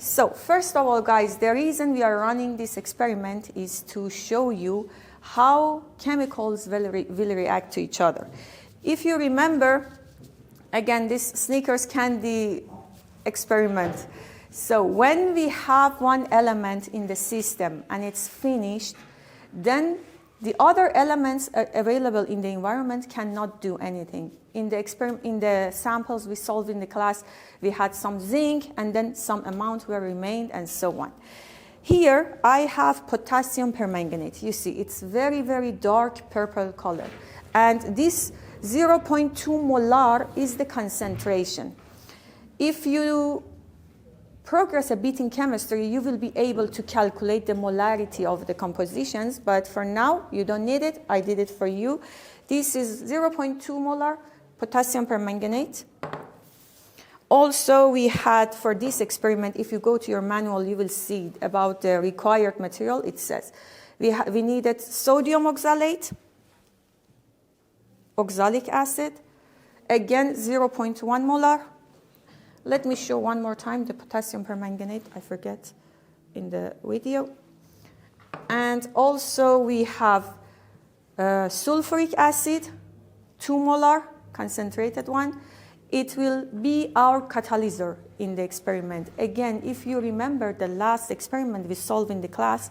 So first of all, guys, the reason we are running this experiment is to show you how chemicals will react to each other. If you remember, again, this Snickers candy experiment. So when we have one element in the system and it's finished, then the other elements available in the environment cannot do anything. In the samples we solved in the class, we had some zinc and then some amount were remained and so on. Here I have potassium permanganate. You see, it's very, very dark purple color. And this 0.2 molar is the concentration. If you progress a bit in chemistry, you will be able to calculate the molarity of the compositions, but for now, you don't need it. I did it for you. This is 0.2 molar potassium permanganate. Also, we had, for this experiment, if you go to your manual, you will see about the required material. It says we needed sodium oxalate, oxalic acid, again 0.1 molar. Let me show one more time the potassium permanganate. I forget in the video. And also we have sulfuric acid, 2 molar, concentrated one. It will be our catalyzer in the experiment. Again, if you remember the last experiment we solved in the class,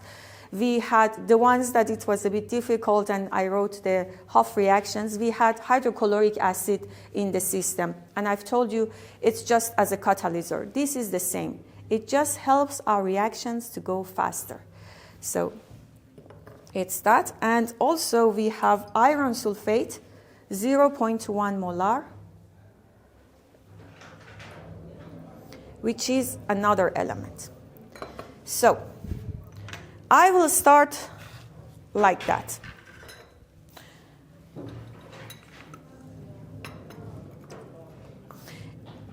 we had the ones that it was a bit difficult and I wrote the Hoff reactions. We had hydrochloric acid in the system. And I've told you it's just as a catalyzer. This is the same. It just helps our reactions to go faster. So it's that. And also we have iron sulfate, 0.1 molar, which is another element. So I will start like that.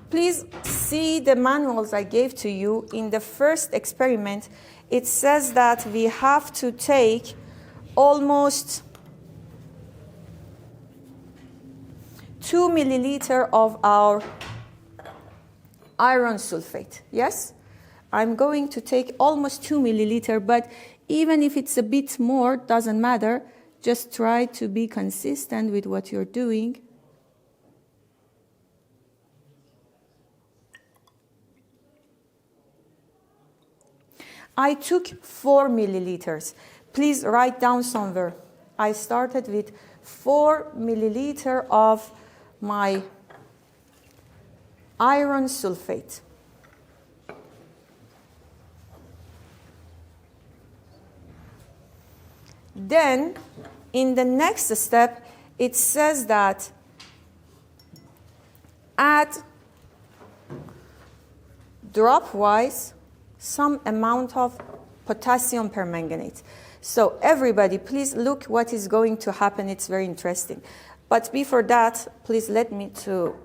Please see the manuals I gave to you. In the first experiment, it says that we have to take almost 2 milliliters of our iron sulfate. Yes? I'm going to take almost 2 milliliters, but even if it's a bit more, doesn't matter. Just try to be consistent with what you're doing. I took 4 milliliters. Please write down somewhere. I started with 4 milliliters of my iron sulfate. Then, in the next step, it says that add drop-wise some amount of potassium permanganate. So everybody, please look what is going to happen. It's very interesting. But before that, please let me to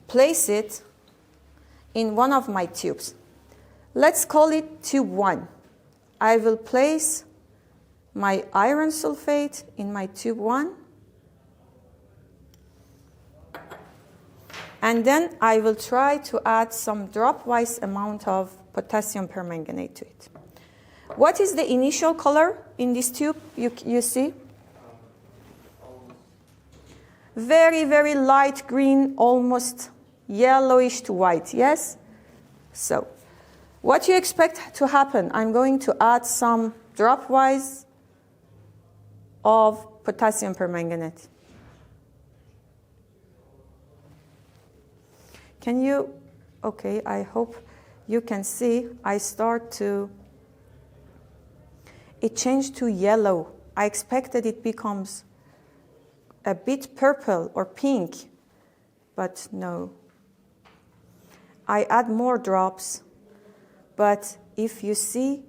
place it in one of my tubes. Let's call it tube 1. I will place my iron sulfate in my tube 1. And then I will try to add some drop-wise amount of potassium permanganate to it. What is the initial color in this tube you see? Very, very light green, almost yellowish to white, yes? So what you expect to happen? I'm going to add some drop-wise of potassium permanganate. Can you, okay, I hope you can see, I start to, it changed to yellow. I expected it becomes a bit purple or pink, but no. I add more drops, but if you see,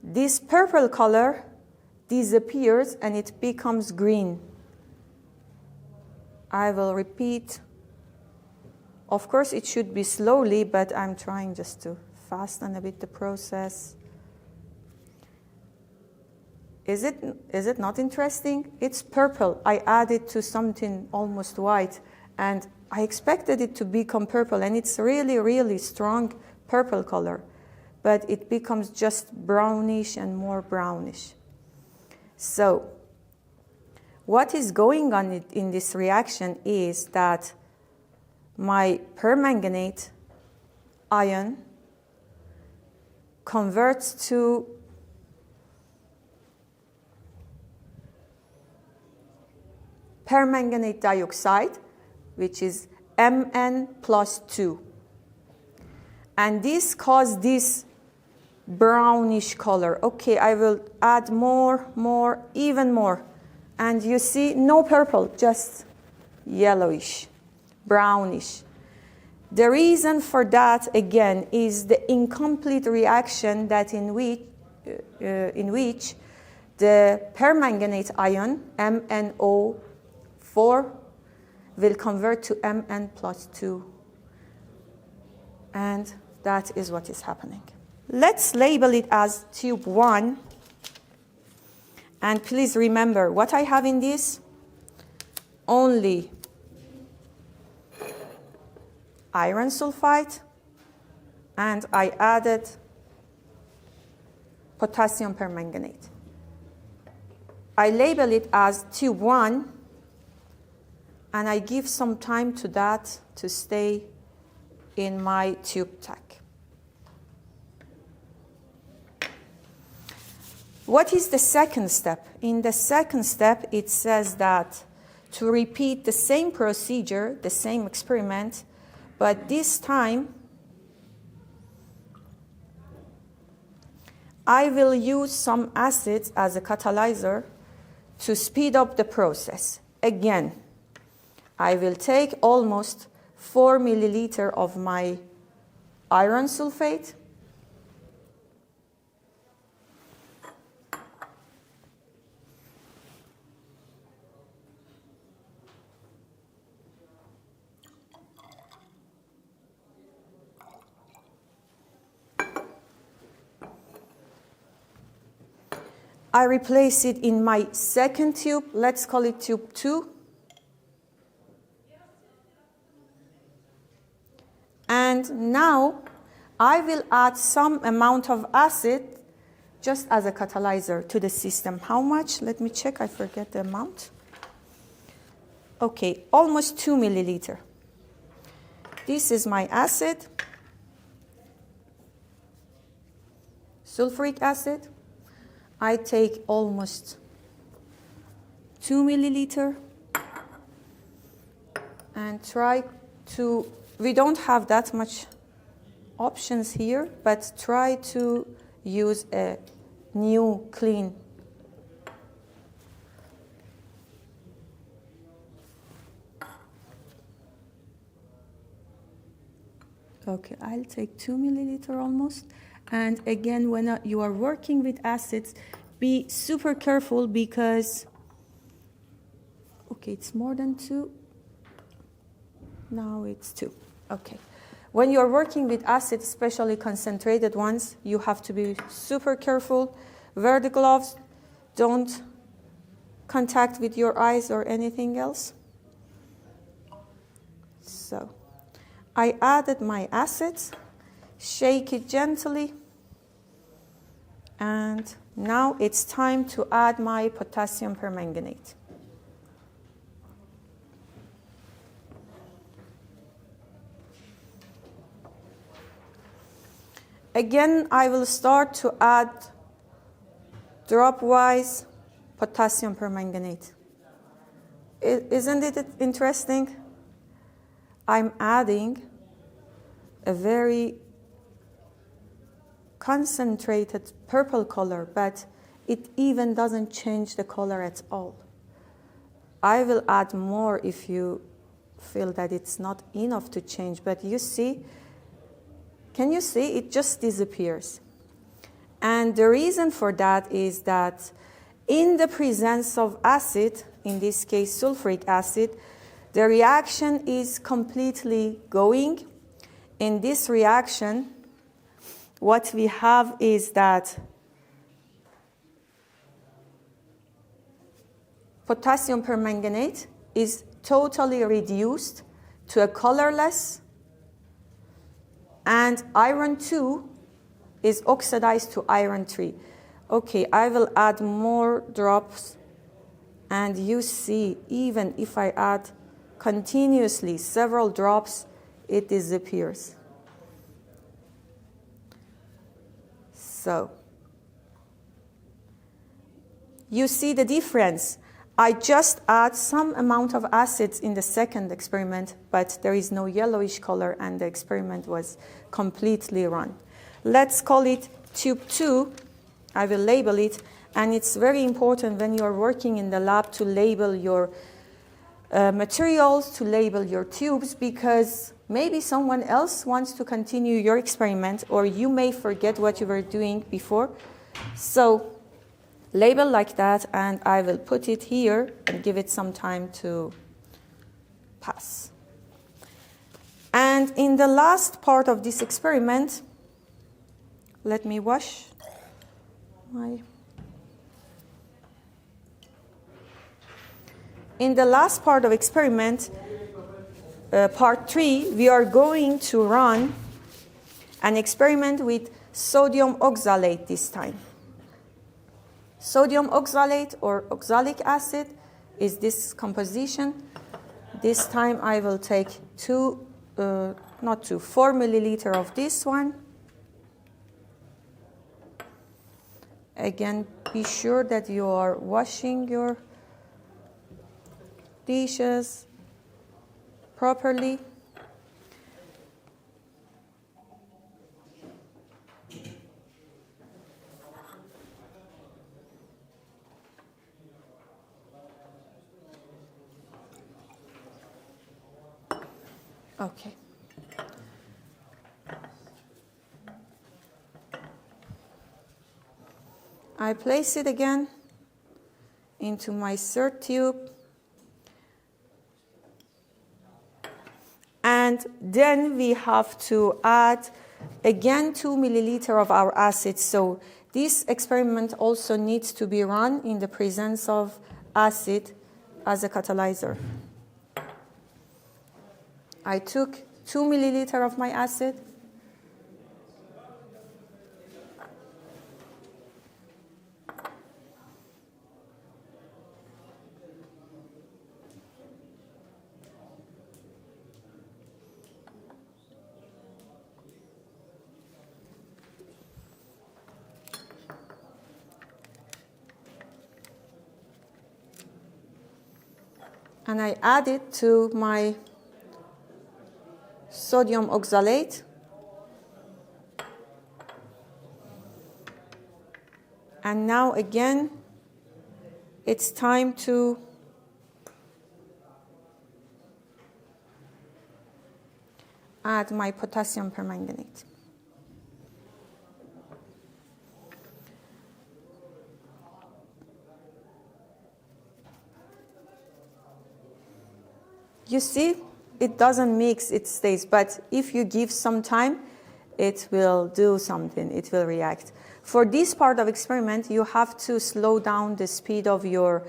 this purple color disappears and it becomes green. I will repeat. Of course, it should be slowly, but I'm trying just to fasten a bit the process. Is it not interesting? It's purple. I added to something almost white, and I expected it to become purple, and it's really, really strong purple color, but it becomes just brownish and more brownish. So what is going on in this reaction is that my permanganate ion converts to permanganate dioxide, which is Mn plus 2. And this caused this brownish color. Okay, I will add more, even more. And you see, no purple, just yellowish, brownish. The reason for that, again, is the incomplete reaction that in which the permanganate ion, MnO4, will convert to Mn plus 2. And that is what is happening. Let's label it as tube 1. And please remember, what I have in this, only iron sulfide, and I added potassium permanganate. I label it as tube 1, and I give some time to that to stay in my tube tech. What is the second step? In the second step, it says that to repeat the same procedure, the same experiment, but this time I will use some acids as a catalyzer to speed up the process. Again, I will take almost 4 milliliters of my iron sulfate, I replace it in my second tube. Let's call it tube 2. And now I will add some amount of acid just as a catalyzer to the system. How much? Let me check. I forget the amount. Okay, almost 2 milliliters. This is my acid, sulfuric acid. I take almost 2 milliliters and try to, we don't have that much options here, but try to use a new clean. Okay, I'll take 2 milliliters almost. And again, when you are working with acids, be super careful because, okay, it's more than 2. Now it's 2. Okay. When you're working with acids, especially concentrated ones, you have to be super careful. Wear the gloves. Don't contact with your eyes or anything else. So I added my acids. Shake it gently. And now it's time to add my potassium permanganate. Again, I will start to add drop-wise potassium permanganate. Isn't it interesting? I'm adding a very concentrated purple color, but it even doesn't change the color at all. I will add more if you feel that it's not enough to change, but you see, can you see? It just disappears. And the reason for that is that in the presence of acid, in this case sulfuric acid, the reaction is completely going. In this reaction, what we have is that potassium permanganate is totally reduced to a colorless, and iron 2 is oxidized to iron 3. Okay, I will add more drops, and you see, even if I add continuously several drops, it disappears. So, you see the difference. I just add some amount of acids in the second experiment, but there is no yellowish color, and the experiment was completely run. Let's call it tube 2. I will label it, and it's very important when you are working in the lab to label your materials, to label your tubes, because maybe someone else wants to continue your experiment, or you may forget what you were doing before. So label like that, and I will put it here and give it some time to pass. And in the last part of this experiment, let me wash my... In the last part of experiment, part 3, we are going to run an experiment with sodium oxalate this time. Sodium oxalate or oxalic acid is this composition. This time I will take 4 milliliter of this one. Again, be sure that you are washing your dishes properly. Okay. I place it again into my third tube. And then we have to add again 2 milliliter of our acid. So this experiment also needs to be run in the presence of acid as a catalyzer. I took 2 milliliter of my acid. And I add it to my sodium oxalate. And now again, it's time to add my potassium permanganate. You see, it doesn't mix, it stays. But if you give some time, it will do something, it will react. For this part of experiment, you have to slow down the speed of your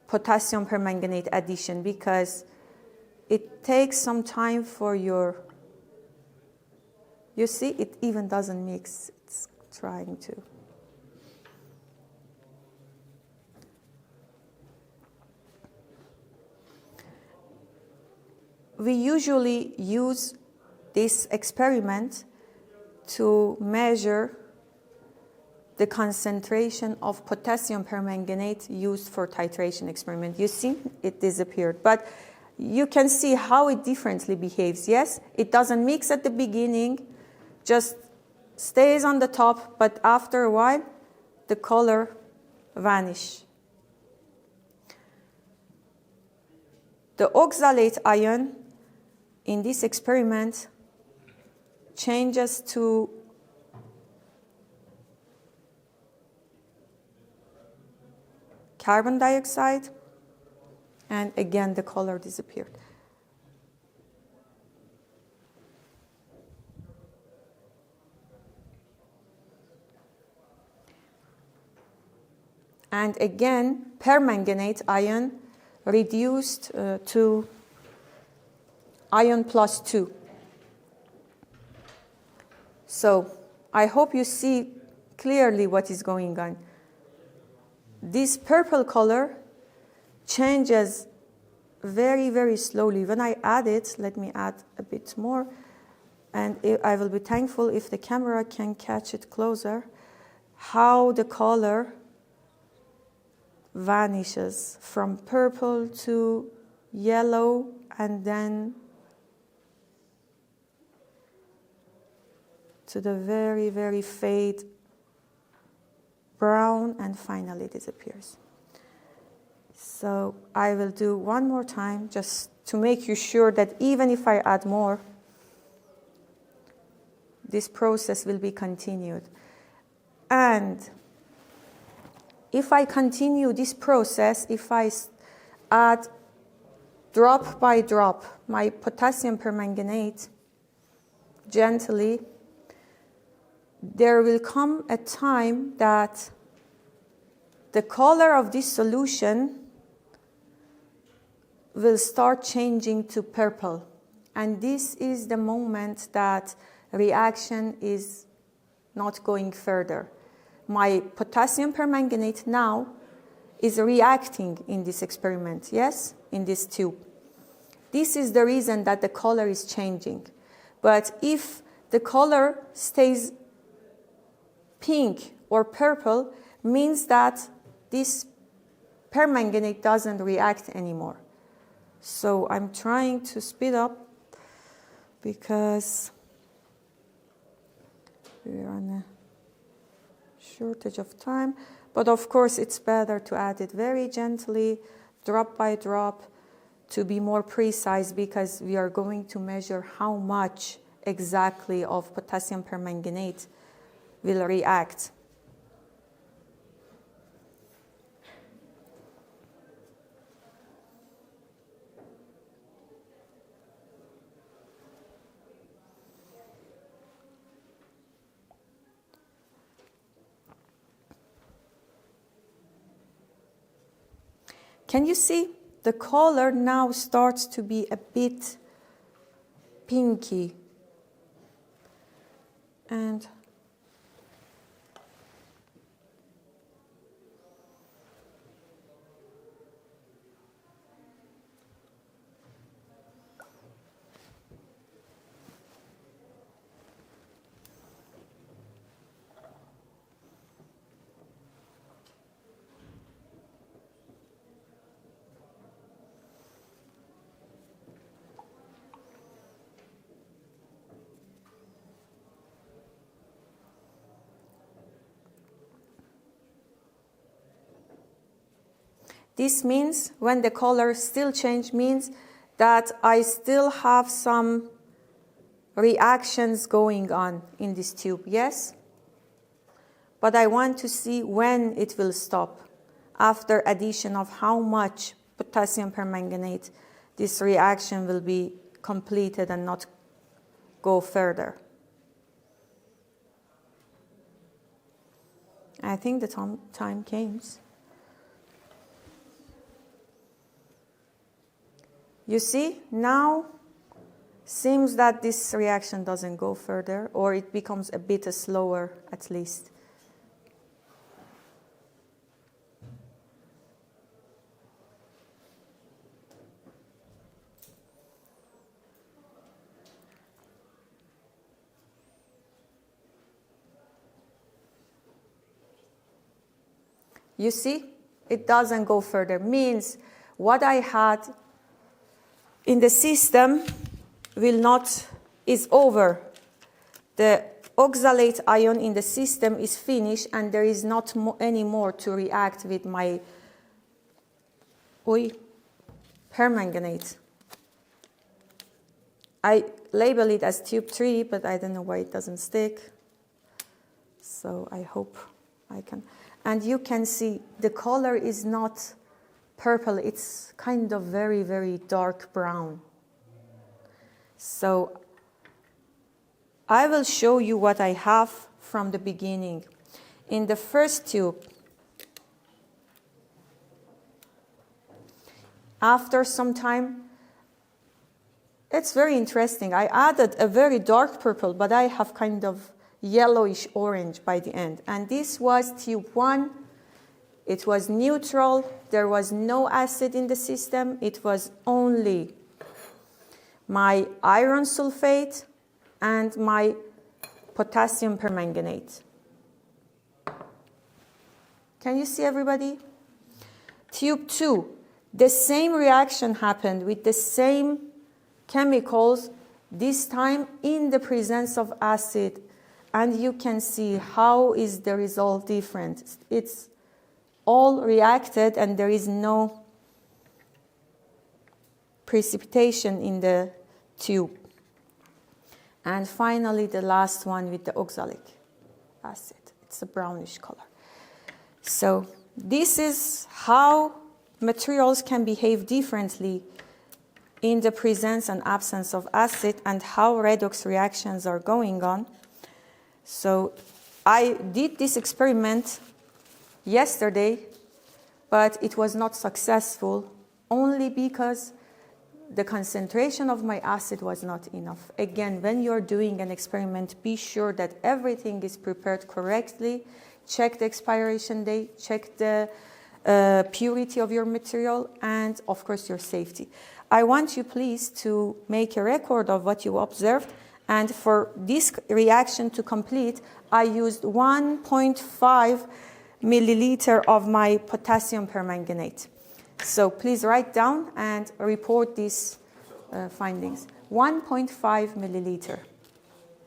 potassium permanganate addition, because it takes some time for your... You see, it even doesn't mix, it's trying to. We usually use this experiment to measure the concentration of potassium permanganate used for titration experiment. You see, it disappeared. But you can see how it differently behaves. Yes, it doesn't mix at the beginning, just stays on the top, but after a while, the color vanishes. The oxalate ion in this experiment changes to carbon dioxide, and again the color disappeared. And again, permanganate ion reduced to ion plus 2. So I hope you see clearly what is going on. This purple color changes very, very slowly. When I add it, let me add a bit more, and I will be thankful if the camera can catch it closer, how the color vanishes from purple to yellow and then to the very, very fade brown, and finally disappears. So I will do one more time just to make you sure that even if I add more, this process will be continued. And if I continue this process, if I add drop by drop my potassium permanganate gently, there will come a time that the color of this solution will start changing to purple. And this is the moment that reaction is not going further. My potassium permanganate now is reacting in this experiment, yes, in this tube. This is the reason that the color is changing. But if the color stays pink or purple, means that this permanganate doesn't react anymore. So I'm trying to speed up because we're on a shortage of time. But of course, it's better to add it very gently, drop by drop, to be more precise, because we are going to measure how much exactly of potassium permanganate will react. Can you see? The color now starts to be a bit pinky. And this means when the color still change means that I still have some reactions going on in this tube, yes? But I want to see when it will stop, after addition of how much potassium permanganate this reaction will be completed and not go further. I think the time came. You see, now seems that this reaction doesn't go further, or it becomes a bit slower at least. You see, it doesn't go further. Means what I had in the system is over. The oxalate ion in the system is finished, and there is not any more to react with my permanganate. I label it as tube 3, but I don't know why it doesn't stick. So I hope I can. And you can see the color is not purple, it's kind of very, very dark brown. So I will show you what I have from the beginning. In the first tube, after some time, it's very interesting. I added a very dark purple, but I have kind of yellowish orange by the end. And this was tube 1. It was neutral. There was no acid in the system. It was only my iron sulfate and my potassium permanganate. Can you see everybody? Tube 2, the same reaction happened with the same chemicals, this time in the presence of acid. And you can see how is the result different. It's all reacted and there is no precipitation in the tube. And finally, the last one with the oxalic acid. It's a brownish color. So this is how materials can behave differently in the presence and absence of acid and how redox reactions are going on. So I did this experiment yesterday, but it was not successful only because the concentration of my acid was not enough. Again, when you're doing an experiment, be sure that everything is prepared correctly. Check the expiration date, check the purity of your material, and of course your safety. I want you please to make a record of what you observed, and for this reaction to complete, I used 1.5 milliliter of my potassium permanganate. So please write down and report these findings. 1.5 milliliter.